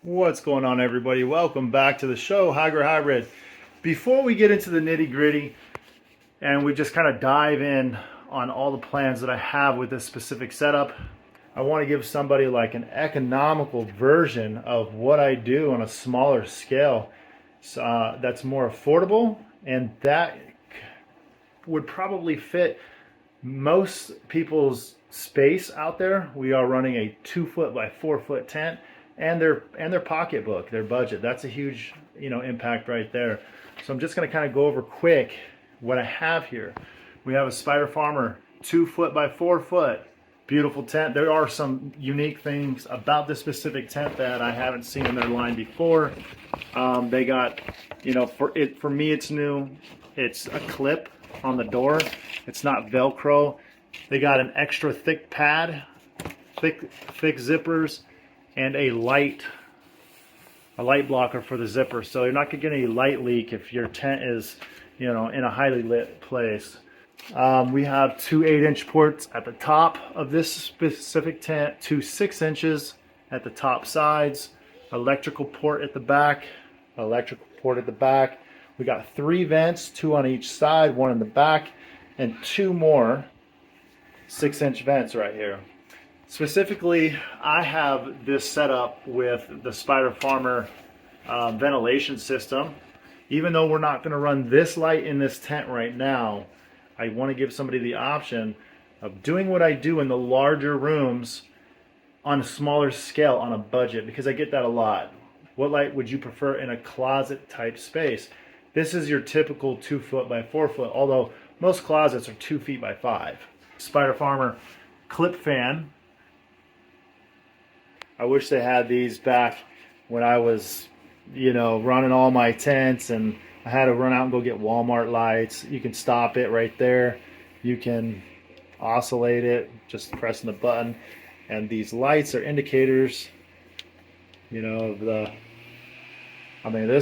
What's going on, everybody? Welcome back to the show, Hygger Hybrid. Before we get into the nitty gritty and we just kind of dive in on all the plans that I have with this specific setup, I want to give somebody like an economical version of what I do on a smaller scale that's more affordable, and that would probably fit most people's space out there. We are running a 2 foot by 4 foot tent and their pocketbook, their budget. That's a huge, impact right there. So I'm just going to kind of go over quick what I have here. We have a Spider Farmer 2 foot by 4 foot, beautiful tent. There are some unique things about this specific tent that I haven't seen in their line before. They got, for me it's new. It's a clip on the door. It's not Velcro. They got an extra thick pad, thick zippers, and a light blocker for the zipper, so you're not gonna get any light leak if your tent is, in a highly lit place. We have two 8-inch ports at the top of this specific tent, two 6 inches at the top sides, electrical port at the back, We got 3 vents, 2 on each side, 1 in the back, and 2 more 6-inch vents right here. Specifically, I have this set up with the Spider Farmer ventilation system. Even though we're not going to run this light in this tent right now, I want to give somebody the option of doing what I do in the larger rooms on a smaller scale on a budget, because I get that a lot. What light would you prefer in a closet type space? This is your typical 2 foot by 4 foot, although most closets are 2 feet by 5. Spider Farmer clip fan. I wish they had these back when I was, running all my tents and I had to run out and go get Walmart lights. You can stop it right there. You can oscillate it, just pressing the button. And these lights are indicators, this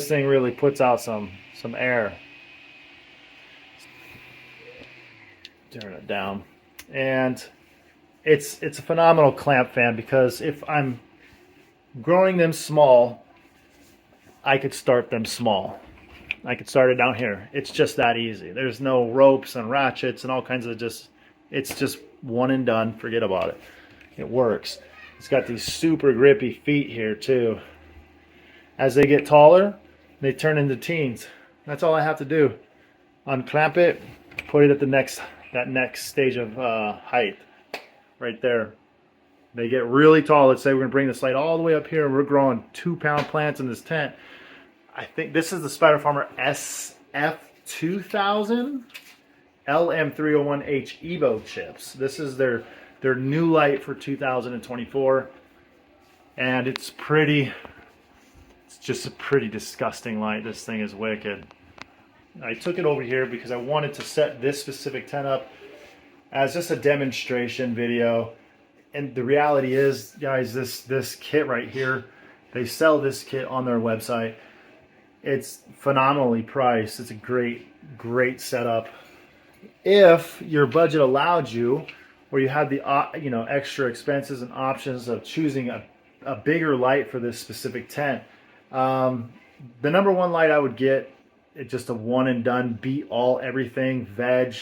thing really puts out some air. Turn it down. And it's a phenomenal clamp fan, because if I'm growing them small, I could start them small. I could start it down here. It's just that easy. There's no ropes and ratchets and all kinds of it's just one and done. Forget about it. It works. It's got these super grippy feet here too. As they get taller, they turn into teens. That's all I have to do. Unclamp it, put it at that next stage of height. Right there. They get really tall. Let's say we're going to bring this light all the way up here and we're growing 2-pound plants in this tent. I think this is the Spider Farmer SF2000 LM301H Evo chips. This is their new light for 2024. And it's just a pretty disgusting light. This thing is wicked. I took it over here because I wanted to set this specific tent up as just a demonstration video. And the reality is, guys, this kit right here, they sell this kit on their website. It's phenomenally priced. It's a great setup. If your budget allowed you, or you had the extra expenses and options of choosing a bigger light for this specific tent, the number one light I would get, it's just a one and done, beat all everything, veg,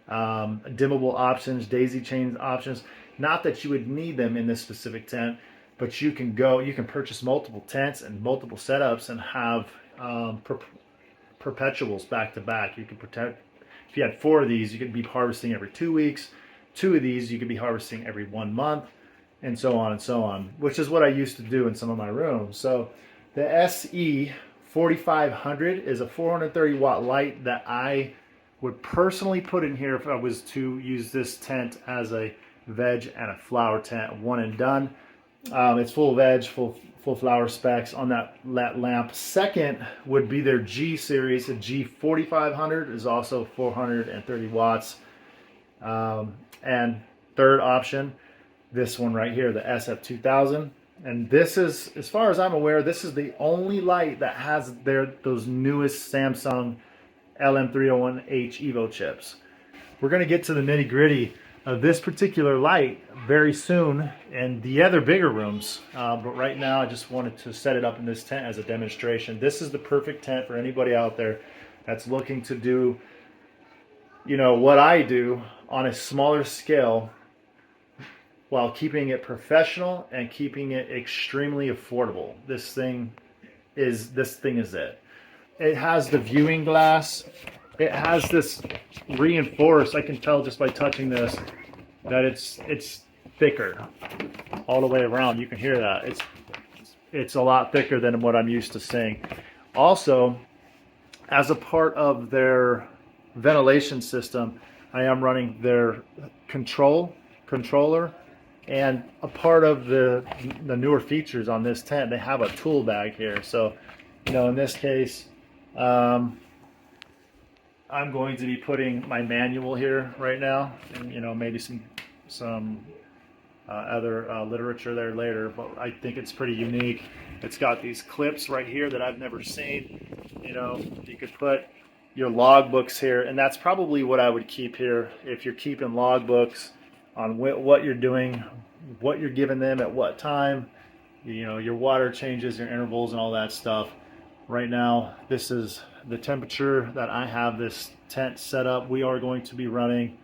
dimmable options, daisy chain options. Not that you would need them in this specific tent, but you can purchase multiple tents and multiple setups and have perpetuals back to back. You can if you had 4 of these, you could be harvesting every 2 weeks. 2 of these, you could be harvesting every 1 month, and so on, which is what I used to do in some of my rooms. So the SE 4500 is a 430 watt light that I would personally put in here if I was to use this tent as a veg and a flower tent, one and done. It's full veg, full flower specs on that lamp. Second would be their G series. The G4500 is also 430 watts. And third option, this one right here, the SF2000. And this is, as far as I'm aware, this is the only light that has those newest Samsung LM301H Evo chips. We're going to get to the nitty gritty this particular light very soon in the other bigger rooms. But right now I just wanted to set it up in this tent as a demonstration. This is the perfect tent for anybody out there that's looking to do, you know, what I do on a smaller scale while keeping it professional and keeping it extremely affordable. This thing is it. It has the viewing glass. It has this reinforced, I can tell just by touching this, that it's thicker all the way around. You can hear that. It's a lot thicker than what I'm used to seeing. Also, as a part of their ventilation system, I am running their controller, and a part of the newer features on this tent, they have a tool bag here. So, you know, in this case, I'm going to be putting my manual here right now, and you know, maybe some other literature there later. But I think it's pretty unique. It's got these clips right here that I've never seen. You know, you could put your logbooks here, and that's probably what I would keep here if you're keeping logbooks on what you're doing, what you're giving them at what time, you know, your water changes, your intervals, and all that stuff. Right now, this is the temperature that I have this tent set up. We are going to be running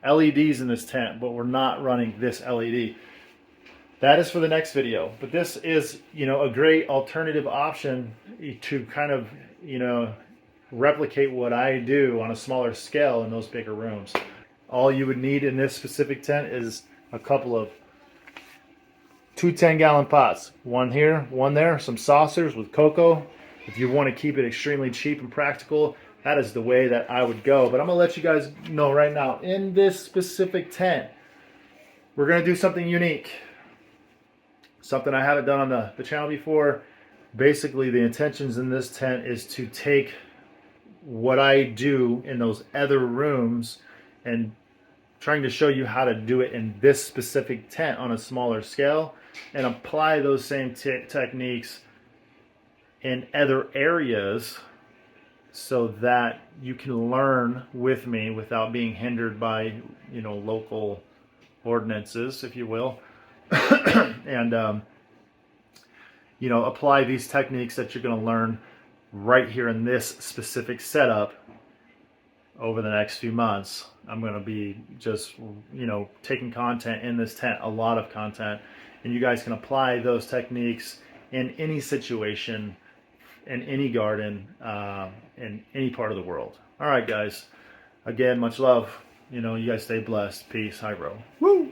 LEDs in this tent, but we're not running this LED. That is for the next video. But this is, you know, a great alternative option to kind of, you know, replicate what I do on a smaller scale in those bigger rooms. All you would need in this specific tent is a couple of 2 10-gallon pots. One here, one there, some saucers with cocoa. If you want to keep it extremely cheap and practical, that is the way that I would go. But I'm going to let you guys know right now, in this specific tent, we're going to do something unique. Something I haven't done on the channel before. Basically, the intentions in this tent is to take what I do in those other rooms and trying to show you how to do it in this specific tent on a smaller scale, and apply those same techniques in other areas so that you can learn with me without being hindered by, you know, local ordinances, if you will. And you know, apply these techniques that you're going to learn right here in this specific setup over the next few months. I'm going to be just, you know, taking content in this tent, a lot of content, and you guys can apply those techniques in any situation, in any garden, in any part of the world. All right, guys. Again, much love. You know, you guys stay blessed. Peace. Hi, bro. Woo!